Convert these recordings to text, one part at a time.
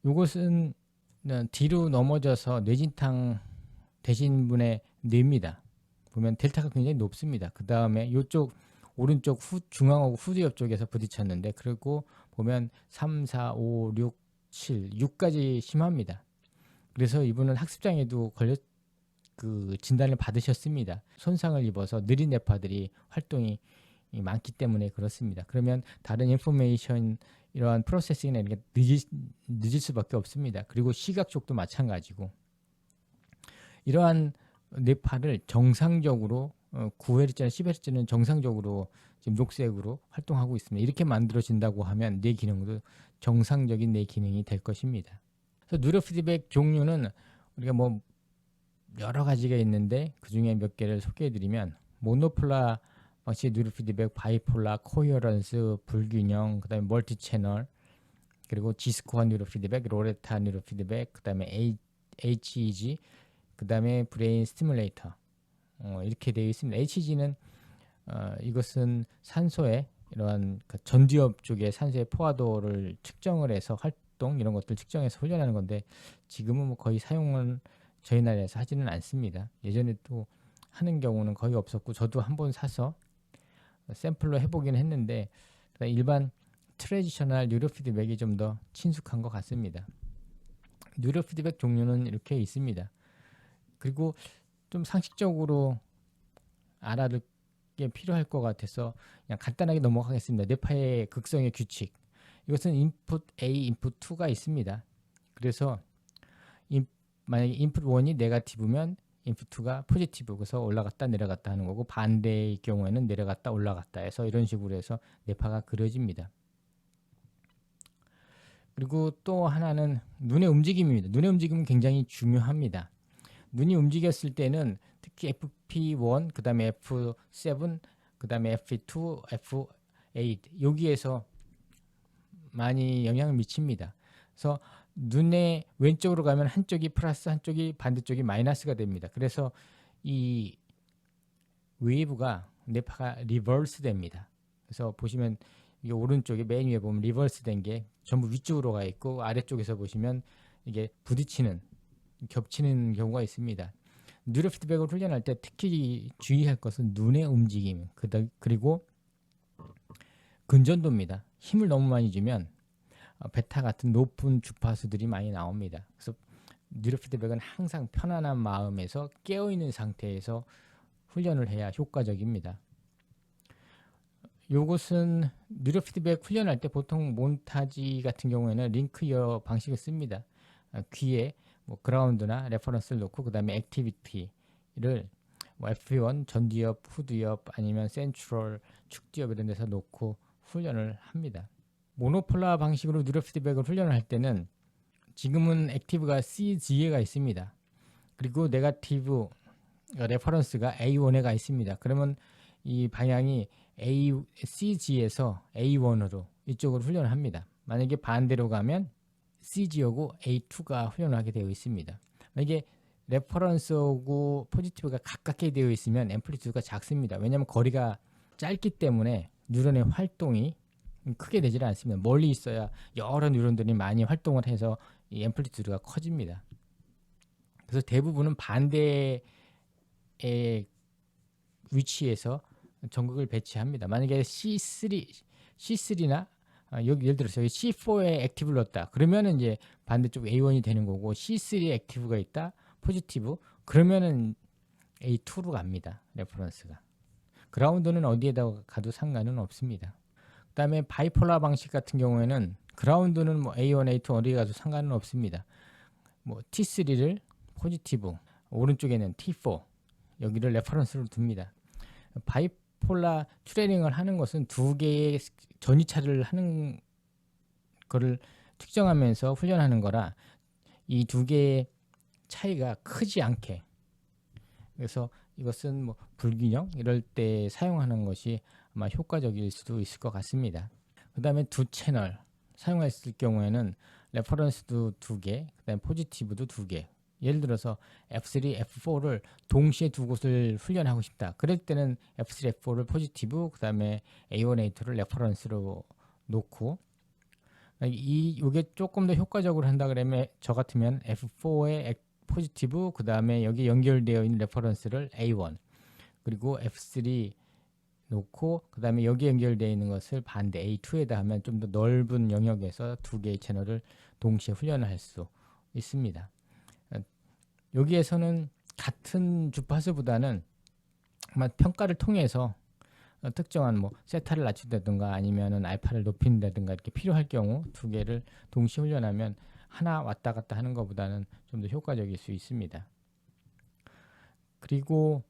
요것은 뒤로 넘어져서 뇌진탕 되신 분의 뇌입니다. 보면 델타가 굉장히 높습니다. 그 다음에 이쪽 오른쪽 중앙하고 후두 옆쪽에서 부딪혔는데, 그리고 보면 3, 4, 5, 6, 7, 6까지 심합니다. 그래서 이분은 학습장애도 그 진단을 받으셨습니다. 손상을 입어서 느린 뇌파들이 활동이 많기 때문에 그렇습니다. 그러면 다른 인포메이션 이러한 프로세싱이나 이런 게 늦을 수밖에 없습니다. 그리고 시각 쪽도 마찬가지고, 이러한 뇌파를 정상적으로 9Hz나 10Hz는 정상적으로 지금 녹색으로 활동하고 있습니다. 이렇게 만들어진다고 하면 뇌 기능도 정상적인 뇌 기능이 될 것입니다. 그래서 뉴로 피드백 종류는 우리가 뭐 여러 가지가 있는데 그 중에 몇 개를 소개해드리면, 모노폴라 방식의 뉴로 피드백, 바이폴라, 코헤런스, 불균형, 그 다음에 멀티 채널, 그리고 지스코아 뉴로 피드백, 로레타 뉴로 피드백, 그 다음에 HEG, 그 다음에 브레인 스티뮬레이터, 이렇게 되어 있습니다. HEG는 이것은 산소의 이러한 그 전두엽 쪽의 산소의 포화도를 측정을 해서 활동 이런 것들 측정해서 훈련하는 건데, 지금은 뭐 거의 사용을 저희 나라에서 하지는 않습니다. 예전에 또 하는 경우는 거의 없었고, 저도 한번 사서 샘플로 해보긴 했는데 일반 트레디셔널 뉴로 피드백이 좀 더 친숙한 것 같습니다. 뉴로 피드백 종류는 이렇게 있습니다. 그리고 좀 상식적으로 알아둘 게 필요할 것 같아서 그냥 간단하게 넘어가겠습니다. 뇌파의 극성의 규칙. 이것은 인풋 A, 인풋 2가 있습니다. 그래서 만약에 인풋 1이 네거티브면 인풋 2가 포지티브, 그래서 올라갔다 내려갔다 하는 거고, 반대의 경우에는 내려갔다 올라갔다 해서 이런 식으로 해서 뇌파가 그려집니다. 그리고 또 하나는 눈의 움직임입니다. 눈의 움직임은 굉장히 중요합니다. 눈이 움직였을 때는 특히 FP1, 그 다음에 F7, 그 다음에 F2, F8 여기에서 많이 영향을 미칩니다. 그래서 눈의 왼쪽으로 가면 한쪽이 플러스, 한쪽이 반대쪽이 마이너스가 됩니다. 그래서 이 웨이브가 뇌파가 리버스 됩니다. 그래서 보시면 이게 오른쪽에 맨 위에 보면 리버스 된 게 전부 위쪽으로 가 있고, 아래쪽에서 보시면 이게 부딪히는, 겹치는 경우가 있습니다. 뉴로 피드백을 훈련할 때 특히 주의할 것은 눈의 움직임, 그리고 근전도입니다. 힘을 너무 많이 주면 베타 같은 높은 주파수들이 많이 나옵니다. 그래서 뉴로 피드백은 항상 편안한 마음에서 깨어있는 상태에서 훈련을 해야 효과적입니다. 요것은 뉴로 피드백 훈련할 때 보통 몬타지 같은 경우에는 링크 이어 방식을 씁니다. 귀에 뭐 그라운드나 레퍼런스를 놓고, 그 다음에 액티비티를 뭐 F1 전두엽, 후두엽 아니면 센트럴 축두엽 이런 데서 놓고 훈련을 합니다. 모노폴라 방식으로 뉴로 피드백을 훈련을 할 때는 지금은 액티브가 CG에가 있습니다. 그리고 네거티브 레퍼런스가 A1에가 있습니다. 그러면 이 방향이 CG에서 A1으로 이쪽으로 훈련을 합니다. 만약에 반대로 가면 CG하고 A2가 훈련을 하게 되어 있습니다. 만약에 레퍼런스하고 포지티브가 가깝게 되어 있으면 앰플리튜드가 작습니다. 왜냐하면 거리가 짧기 때문에 뉴런의 활동이 크게 되지는 않습니다. 멀리 있어야 여러 뉴런들이 많이 활동을 해서 이 앰플리튜드가 커집니다. 그래서 대부분은 반대의 위치에서 전극을 배치합니다. 만약에 C3나 여기 예를 들어서 C4에 액티브를 넣었다. 그러면은 이제 반대쪽 A1이 되는 거고, C3에 액티브가 있다, 포지티브, 그러면은 A2로 갑니다. 레퍼런스가. 그라운드는 어디에다 가도 상관은 없습니다. 그 다음에 바이폴라 방식 같은 경우에는 그라운드는 뭐 A1, A2 어디에 가도 상관은 없습니다. 뭐 T3를 포지티브, 오른쪽에는 T4, 여기를 레퍼런스로 둡니다. 바이폴라 트레이닝을 하는 것은 두 개의 전이차를 하는 거를 특정하면서 훈련하는 거라 이 두 개의 차이가 크지 않게, 그래서 이것은 뭐 불균형 이럴 때 사용하는 것이 아마 효과적일 수도 있을 것 같습니다. 그 다음에 두 채널 사용했을 경우에는 레퍼런스도 두 개, 그 다음에 포지티브도 두 개. 예를 들어서 F3, F4를 동시에 두 곳을 훈련하고 싶다. 그럴 때는 F3, F4를 포지티브, 그 다음에 A1, A2를 레퍼런스로 놓고, 요게 조금 더 효과적으로 한다 그러면 저 같으면 F4의 포지티브, 그 다음에 여기 연결되어 있는 레퍼런스를 A1, 그리고 F3 놓고 그 다음에 여기 연결되어 있는 것을 반대 A2에다 하면 좀 더 넓은 영역에서 두 개의 채널을 동시에 훈련을 할 수 있습니다. 여기에서는 같은 주파수보다는 아마 평가를 통해서 특정한 뭐 세타를 낮춘다든가 아니면은 알파를 높인다든가 이렇게 필요할 경우 두 개를 동시에 훈련하면 하나 왔다 갔다 하는 것보다는 좀 더 효과적일 수 있습니다. 그리고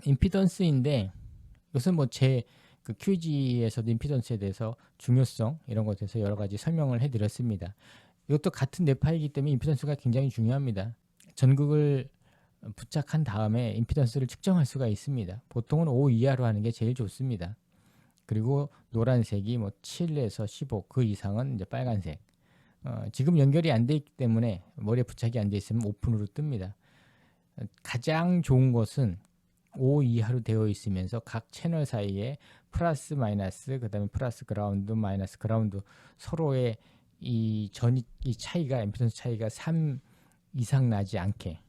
임피던스인데 이것은 뭐 제 그 퀴즈에서도 임피던스에 대해서 중요성 이런 것에 대해서 여러 가지 설명을 해드렸습니다. 이것도 같은 뇌파이기 때문에 임피던스가 굉장히 중요합니다. 전극을 부착한 다음에 임피던스를 측정할 수가 있습니다. 보통은 5 이하로 하는 게 제일 좋습니다. 그리고 노란색이 뭐 7에서 15, 그 이상은 이제 빨간색. 지금 연결이 안 돼 있기 때문에 머리에 부착이 안 돼 있으면 오픈으로 뜹니다. 가장 좋은 것은 5 이하로 되어 있으면서 각 채널 사이에 플러스 마이너스, 그 다음에 플러스 그라운드 마이너스 그라운드 서로의 이 차이가 임피던스 차이가 3 이상 나지 않게,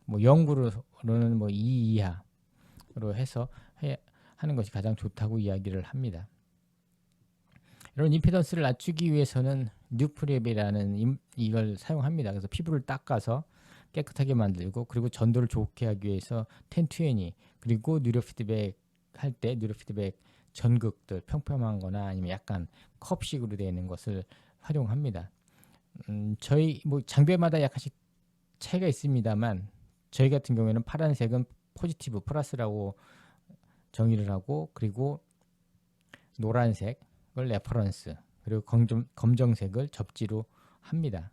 뭐 영구로는 뭐 2 이하로 해서 하는 것이 가장 좋다고 이야기를 합니다. 이런 임피던스를 낮추기 위해서는 뉴프랩이라는 이걸 사용합니다. 그래서 피부를 닦아서 깨끗하게 만들고, 그리고 전도를 좋게 하기 위해서 1020, 그리고 뉴로 피드백 할 때 뉴로 피드백 전극들 평평한 거나 아니면 약간 컵식으로 되어 있는 것을 활용합니다. 저희 뭐 장비마다 약간씩 차이가 있습니다만 저희 같은 경우에는 파란색은 포지티브 플러스라고 정의를 하고, 그리고 노란색을 레퍼런스, 그리고 검정색을 접지로 합니다.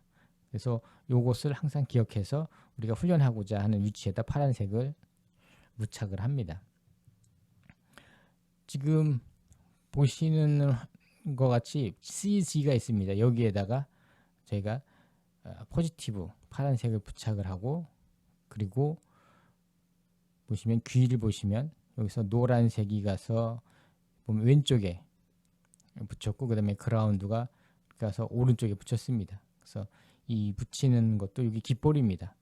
그래서 요것을 항상 기억해서 우리가 훈련하고자 하는 위치에다 파란색을 부착을 합니다. 지금 보시는 것 같이 CG가 있습니다. 여기에다가 저희가 포지티브 파란색을 부착을 하고, 그리고 보시면 귀를 보시면 여기서 노란색이 가서 보면 왼쪽에 붙였고, 그 다음에 그라운드가 가서 오른쪽에 붙였습니다. 그래서 이 붙이는 것도 여기 귓볼입니다.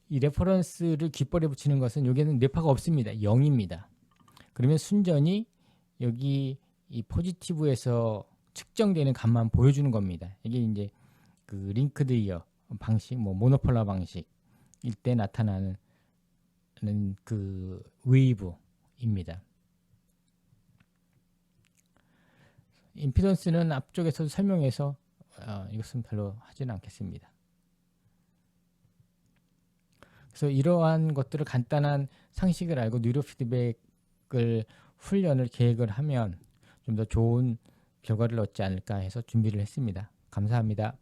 이 레퍼런스를 귓볼에 붙이는 것은 여기는 뇌파가 없습니다. 0입니다. 그러면 순전히 여기 이 포지티브에서 측정되는 값만 보여주는 겁니다. 이게 이제 그 링크드 이어 방식, 뭐 모노폴라 방식일 때 나타나는 그 웨이브입니다. 임피던스는 앞쪽에서 설명해서 이것은 별로 하지는 않겠습니다. 그래서 이러한 것들을 간단한 상식을 알고 뉴로 피드백을 훈련을 계획을 하면 좀 더 좋은 결과를 얻지 않을까 해서 준비를 했습니다. 감사합니다.